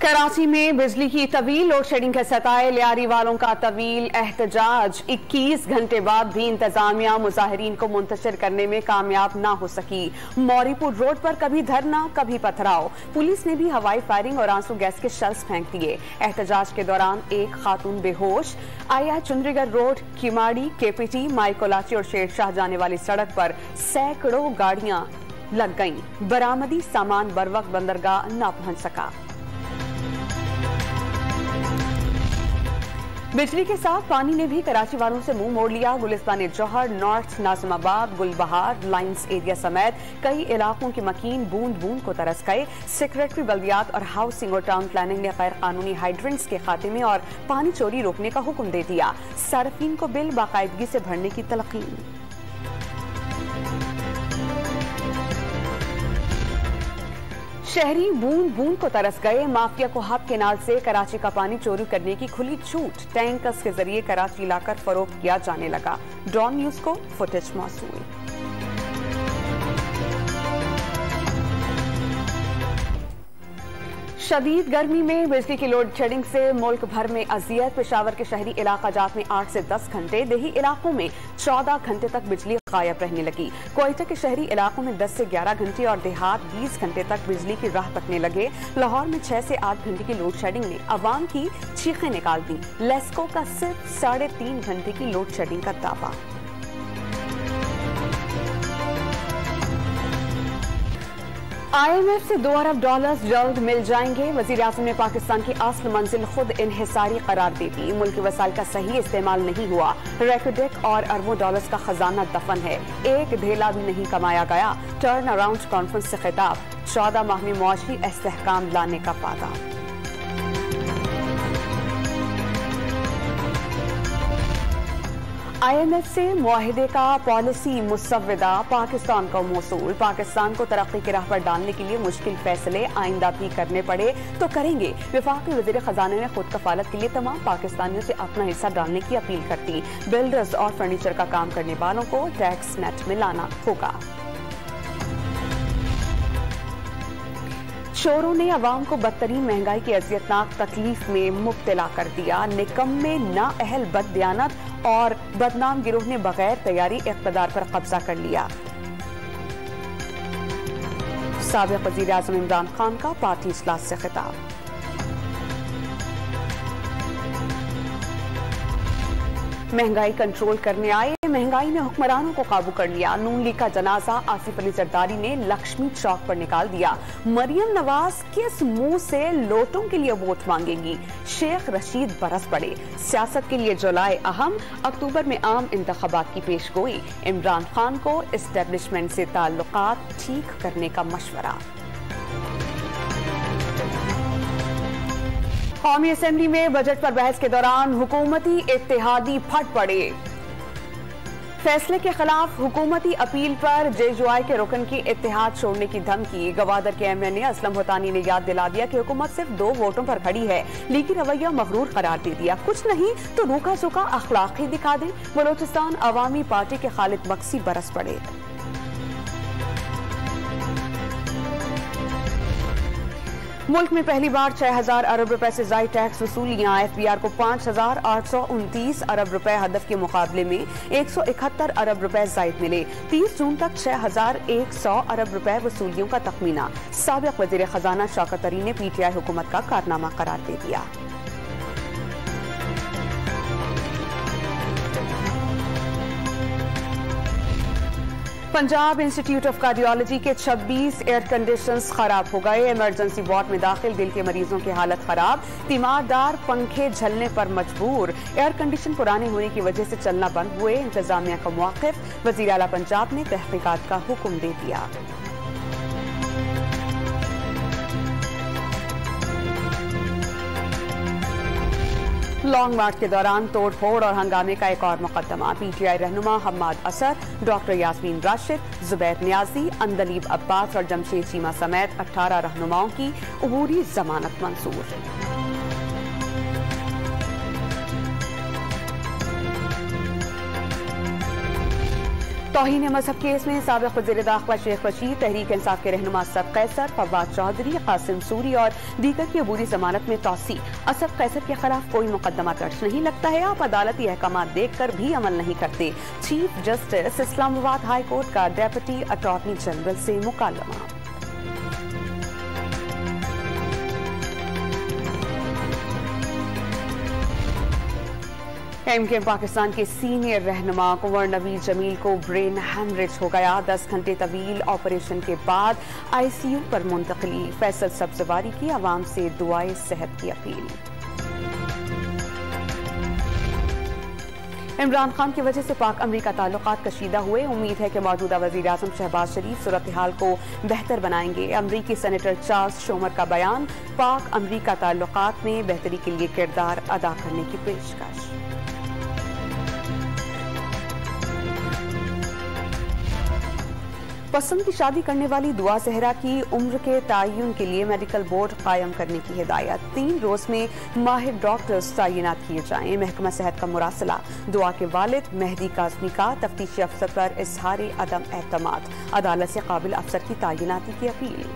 कराची में बिजली की तवील लोड शेडिंग के सताए लियारी वालों का तवील एहतजाज। 21 घंटे बाद भी इंतजामिया मुजाहिरीन को मुंतशिर करने में कामयाब ना हो सकी। मौरीपुर रोड पर कभी धरना कभी पथराव। पुलिस ने भी हवाई फायरिंग और आंसू गैस के शेल्स फेंक दिए। एहतजाज के दौरान एक खातून बेहोश। आई चुंडीगढ़ रोड, किमाड़ी, केपीटी, माइकोलाची और शेरशाह जाने वाली सड़क पर सैकड़ों गाड़ियां लग गईं। बरामदी सामान बरवक्त बंदरगाह न पहुंच सका। बिजली के साथ पानी ने भी कराची वालों से मुंह मोड़ लिया। गुलिस्तान जौहर, नॉर्थ नाजिमाबाद, गुलबहार, लाइंस एरिया समेत कई इलाकों की मकीन बूंद बूंद को तरस गए। सेक्रेटरी बल्दियात और हाउसिंग और टाउन प्लानिंग ने गैर कानूनी हाइड्रेंट्स के खात्मे और पानी चोरी रोकने का हुक्म दे दिया। सार्फिन को बिल बाकायदगी से भरने की तलकीन। शहरी बूंद बूंद को तरस गए। माफिया को हब केनाल से कराची का पानी चोरी करने की खुली छूट। टैंकर्स के जरिए कराची लाकर फरोख्त किया जाने लगा। डॉन न्यूज को फुटेज मौसूल। शदीद गर्मी में बिजली की लोड शेडिंग से मुल्क भर में अजियत। पेशावर के शहरी इलाका जात में 8 से 10 घंटे, देही इलाकों में 14 घंटे तक बिजली गायब रहने लगी। कोयटा के शहरी इलाकों में 10 से 11 घंटे और देहात 20 घंटे तक बिजली की राह तकने लगे। लाहौर में 6 से 8 घंटे की लोड शेडिंग ने अवाम की चीखें निकाल दी। लेस्को का सिर्फ 3.5 घंटे की लोड शेडिंग का दावा। IMF से $2 अरब जल्द मिल जाएंगे। वजीर आज़म ने पाकिस्तान की असल मंजिल खुद इन्हिसारी करार दे दी। मुल्की वसाइल का सही इस्तेमाल नहीं हुआ। रेकोडेक और अरबों डॉलर्स का खजाना दफन है। एक धेला भी नहीं कमाया गया। टर्न अराउंड कॉन्फ्रेंस से खिताब। 14 माह में मुआशी इस्तेहकाम लाने का वादा। IMF से मुआहिदे का पॉलिसी मुसव्विदा पाकिस्तान का मौसूल। पाकिस्तान को तरक्की की राह पर डालने के लिए मुश्किल फैसले आइंदा भी करने पड़े तो करेंगे। वफाकी वजीर खजाने ने खुद कफालत के लिए तमाम पाकिस्तानियों से अपना हिस्सा डालने की अपील कर दी। बिल्डर्स और फर्नीचर का काम करने वालों को टैक्स नेट में लाना होगा। चोरों ने अवाम को बदतरीन महंगाई की अजियतनाक तकलीफ में मुब्तला कर दिया। निकम्मे, नाअहल, बददियानत और बदनाम गिरोह ने बगैर तैयारी इक़्तिदार पर कब्जा कर लिया। साबिक़ वज़ीर आज़म इमरान खान का पार्टी इजलास से खिताब। महंगाई कंट्रोल करने आए, महंगाई ने हुक्मरानों को काबू कर लिया। नून लीग का जनाजा आसिफ अली जरदारी ने लक्ष्मी चौक पर निकाल दिया। मरियम नवाज किस मुंह से लोटों के लिए वोट मांगेंगी? शेख रशीद बरस पड़े। सियासत के लिए जुलाई अहम, अक्टूबर में आम इंतखाबात की पेशगोई। इमरान खान को एस्टेब्लिशमेंट से ताल्लुकात ठीक करने का मशवरा। कौमी असेंबली में बजट पर बहस के दौरान हुकूमती इत्तेहादी फट पड़े। फैसले के खिलाफ हुकूमती अपील पर जेजुआई के रुकन की इत्तेहाद छोड़ने की धमकी। गवादर के MNA असलम होतानी ने याद दिला दिया कि हुकूमत सिर्फ 2 वोटों पर खड़ी है। लीगी रवैया मगरूर करार दे दिया। कुछ नहीं तो रूखा सूखा अखलाक ही दिखा दें। बलोचिस्तान अवामी पार्टी के खालिद बक्सी बरस पड़े। मुल्क में पहली बार 6,000 अरब रुपए से ज्यादा टैक्स वसूलियां। FBR को 5,829 अरब रुपए हदफ के मुकाबले में 171 अरब रुपए जायद मिले। 30 जून तक 6,100 अरब रुपए वसूलियों का तखमीना। साबिक़ वज़ीर खजाना शौकत तरीन ने PTI हुकूमत का कारनामा करार दे दिया। पंजाब इंस्टीट्यूट ऑफ कार्डियोलॉजी के 26 एयर कंडीशनर्स खराब हो गए। इमरजेंसी वार्ड में दाखिल दिल के मरीजों की हालत खराब। तीमारदार पंखे झलने पर मजबूर। एयर कंडीशन पुराने होने की वजह से चलना बंद हुए। इंतजामिया का मौक़िफ़। वज़ीर आला पंजाब ने तहक़ीक़ात का हुक्म दे दिया। लॉन्ग मार्च के दौरान तोड़ फोड़ और हंगामे का एक और मुकदमा। PTI रहनुमा हम्माद असर, डॉक्टर यास्मीन राशिद, जुबैर नियाजी, अंदलीब अब्बास और जमशेद चीमा समेत 18 रहनुमाओं की अबूरी जमानत मंजूर। तौहीन मजहब केस में साबिक वज़ीर दाखिला शेख रशीद, तहरीक इंसाफ के रहनुमा असद कैसर, फवाद चौधरी, कासिम सूरी और दीगर की अबूरी जमानत में तौसी। असद कैसर के खिलाफ कोई मुकदमा दर्ज नहीं लगता है। आप अदालती अहकाम देखकर भी अमल नहीं करते। Chief justice Islamabad high court का डेप्यूटी अटॉर्नी जनरल से मुकालमा। एमकेएम पाकिस्तान के सीनियर रहनुमा कुंवर नवीद जमील को ब्रेन हैमरेज हो गया। 10 घंटे तवील ऑपरेशन के बाद आईसीयू पर मुंतकली। फैसल सब्जवारी की आवाम से दुआए सेहत की अपील। इमरान खान की वजह से पाक अमरीका ताल्लुकात कशीदा हुए। उम्मीद है कि मौजूदा वज़ीर आज़म शहबाज शरीफ सूरत हाल को बेहतर बनाएंगे। अमरीकी सेनेटर चार्ल्स शोमर का बयान, पाक अमरीका ताल्लुकात में बेहतरी के लिए किरदार अदा करने की पेशकश। पसंद की शादी करने वाली दुआ सहरा की उम्र के तयन के लिए मेडिकल बोर्ड कायम करने की हिदायत। 3 रोज में माहिर डॉक्टर्स तैनात किए जाएं। महकमा सेहत का मुरासला। दुआ के वालिद मेहदी काज़मी का तफ्तीशी अफसर पर इजहार अदम एतमाद। अदालत से काबिल अफसर की तैनाती की अपील।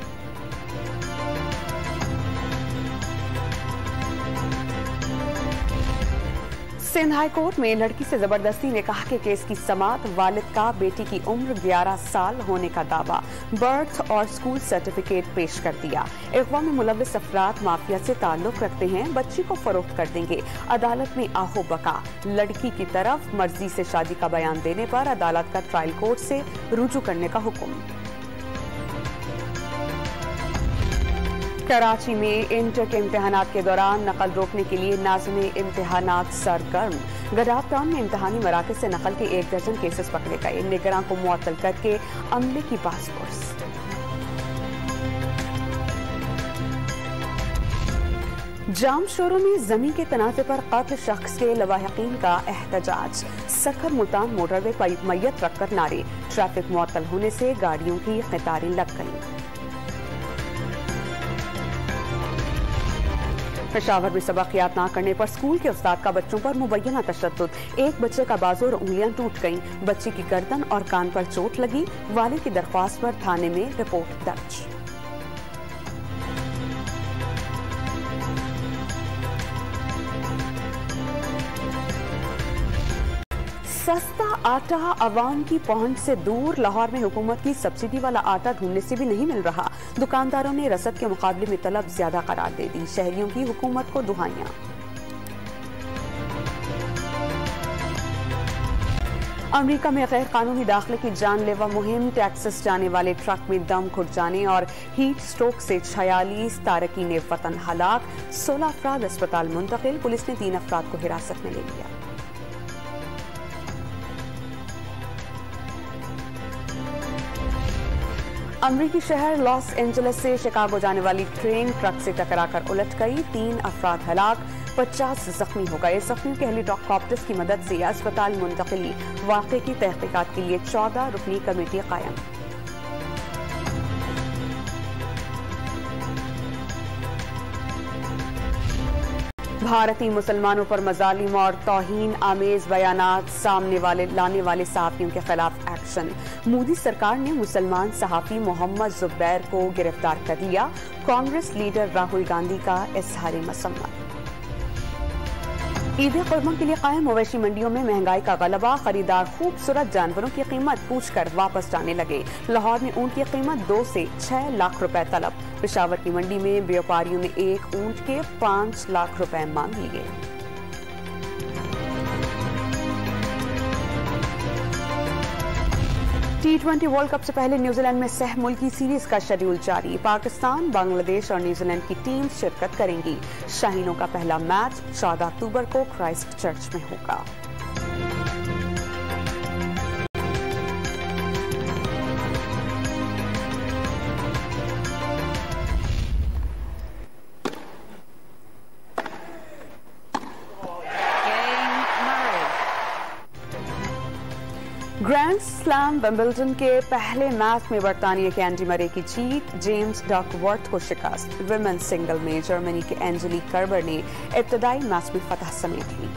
सिंध हाई कोर्ट में लड़की से जबरदस्ती ने कहा कि केस की समाअत। वालिद का बेटी की उम्र 11 साल होने का दावा। बर्थ और स्कूल सर्टिफिकेट पेश कर दिया। अगवा में मुलव्विस अफराद माफिया से ताल्लुक रखते हैं, बच्ची को फरोख्त कर देंगे। अदालत में आहो बका। लड़की की तरफ मर्जी से शादी का बयान देने पर अदालत का ट्रायल कोर्ट से रुजू करने का हुक्म। कराची में इंटर के इम्तिहानात के दौरान नकल रोकने के लिए नाज़िमे इम्तिहानात सरगर्म। गडाफ टाउन में इम्तिहानी मराकज़ से नकल के 1 दर्जन केसेस पकड़े गए। निगरान को मुअत्तल करके अमले की पासपोर्ट। जाम शोरों में जमीन के तनाज़े पर कत्ल शख्स के लवाहिकीन का एहतजाज। सखर मुल्तान मोटरवे पर मैयत रखकर नारे। ट्रैफिक मुअत्तल होने से गाड़ियों की कतारें लग गईं। पेशावर में सबक याद न करने पर स्कूल के उस्ताद का बच्चों पर मुबैना तशद्दुद। एक बच्चे का बाजू और उंगलियां टूट गईं। बच्चे की गर्दन और कान पर चोट लगी। वालिद की दरख्वास्त पर थाने में रिपोर्ट दर्ज। सस्ता आटा आवाम की पहुंच से दूर। लाहौर में हुकूमत की सब्सिडी वाला आटा ढूंढने से भी नहीं मिल रहा। दुकानदारों ने रसद के मुकाबले में तलब ज्यादा करार दे दी। शहरियों की हुकूमत को दुहाइयां। अमेरिका में गैर कानूनी दाखिले की जानलेवा मुहिम। टेक्सास जाने वाले ट्रक में दम घुट जाने और हीट स्ट्रोक से 46 तारकीन वतन हलाक। 16 अफराद अस्पताल मुंतकिल। पुलिस ने 3 अफराद को हिरासत में ले लिया। अमरीकी शहर लॉस एंजलिस से शिकागो जाने वाली ट्रेन ट्रक से टकराकर उलट गई। 3 अफराद हलाक, 50 जख्मी हो गए। जख्मियों के हेलीकॉप्टर्स की मदद से अस्पताल मुंतकिली। वाक़े की तहकीकात के लिए 14 रुकनी कमेटी कायम। भारतीय मुसलमानों पर मजालिम और तौहीन आमेज बयानात सामने लाने वाले सहाफियों के खिलाफ एक्शन। मोदी सरकार ने मुसलमान सहाफी मोहम्मद जुबैर को गिरफ्तार कर लिया। कांग्रेस लीडर राहुल गांधी का इजहार मसम्मत। ईद कुर्बान के लिए कायम मवेशी मंडियों में महंगाई का गलबा। खरीदार खूबसूरत जानवरों की कीमत पूछकर वापस जाने लगे। लाहौर में ऊंट की कीमत 2 से 6 लाख रुपए तलब। पेशावर की मंडी में व्यापारियों ने एक ऊंट के 5 लाख रुपए मांग लिए। T20 वर्ल्ड कप से पहले न्यूजीलैंड में सह मुल्की सीरीज का शेड्यूल जारी। पाकिस्तान, बांग्लादेश और न्यूजीलैंड की टीम शिरकत करेंगी। शाहीनों का पहला मैच 14 अक्टूबर को क्राइस्ट चर्च में होगा। ग्रैंड स्लैम विंबलडन के पहले मैच में बरतानिया के एंडी मरे की जीत। जेम्स डकवर्थ को शिकस्त। विमेन सिंगल में जर्मनी के एंजेलिक कर्बर ने इब्तदाई मैच में फतह समेट ली।